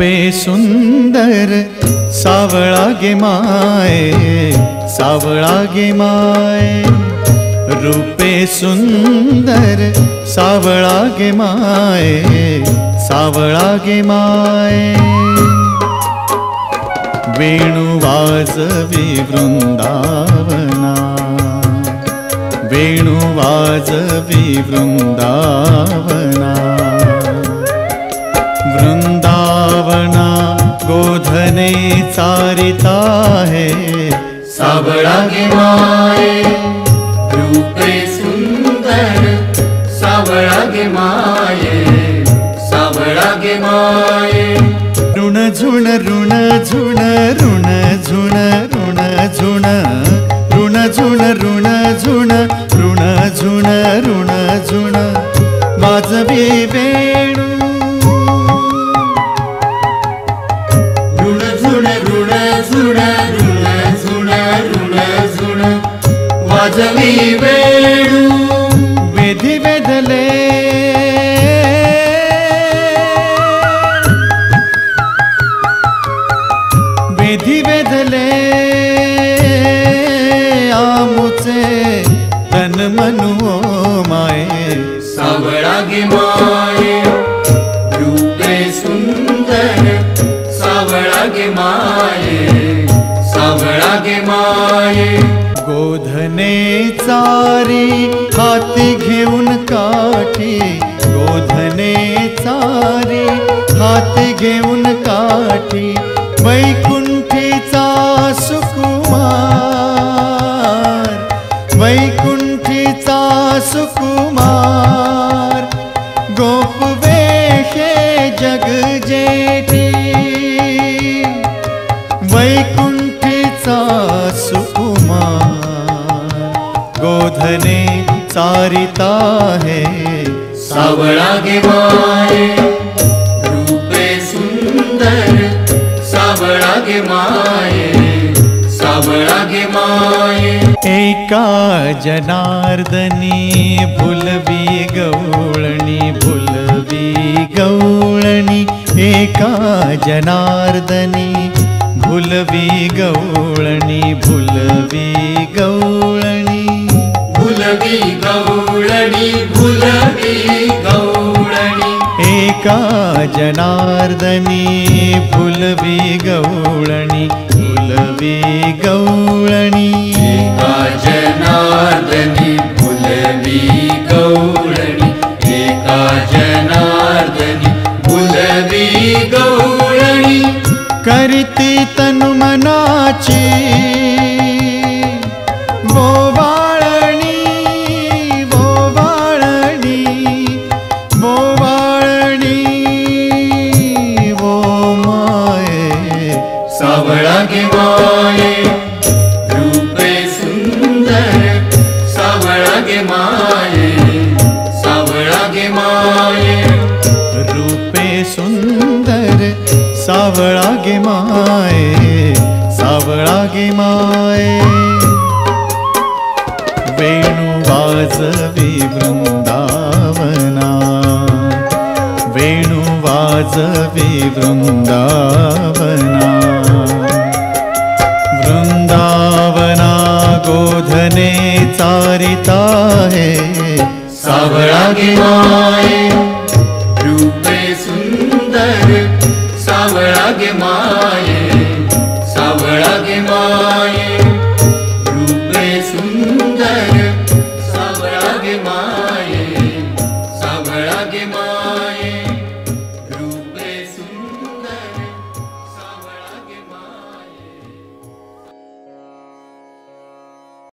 रूपे सुंदर सावळा गे माये, सावळा गे माये। रूपे सुंदर सावळा गे माये, सावळा गे माये। वेणु वाजवी वृंदावना, वेणु वाजवी वृंदावना। वृंदावना गोधने चारिता है, सावळा गे माये। रूपे सुंदर सावळा गे माये, सावळा गे माये। ऋण झुण ऋण झुण ऋण झुण ऋण झुण, ऋण झुण ऋण झुण ऋण झुण ऋण झुण। वाजवी वेणु ऋण झुण ऋण झुण ऋण झुण ऋण झुण। वाजवी वेणु वेधी वेधले, वेधी वेधले आमुचे तन मनु माये, सावळा गे माये। रूपे सुंदर सावळा गे माये, सावळा गे माये। गोधने चारी हाती घेऊन काठी, गोधने चारी हाती घेऊन काठी। वैकुंठीचा सुकुमार, वैकुंठीचा सुकुमार। गोप वेशे जग जेठी, वैकुंठीचा सुकुमार। गोधने चारिता है, सावळा गे माये। रूपे सुंदर सावळा गे माये, सावळा गे माये। एका जनार्दनी भुलवी गवळणी, भुलवी गवळणी। एका जनार्दनी भुलवी गवळणी, भुलवी गवळणी। भुलवी गवळणी, भुलवी गवळणी। एका जनार्दनी भुलवी गवळणी, भुलवी गवळणी। एका जनार्दनी भुलवी गवळणी, एका जनार्दनी भुलवी गवळणी। करीती तनु मनाची बोवाळणी, बोवाळणी, बोवाळणी। वो माये, सावळा गे माये। रूपे सुंदर सावळा गे माये, सावळा गे माये। रूपे सुंदर सावळा गे माये, सावळा गे माये। वेणु वाजवी वृंदावना, वेणु वाजवी वृंदावना। वृंदावना गोधने चारिता है, सावळा गे माये।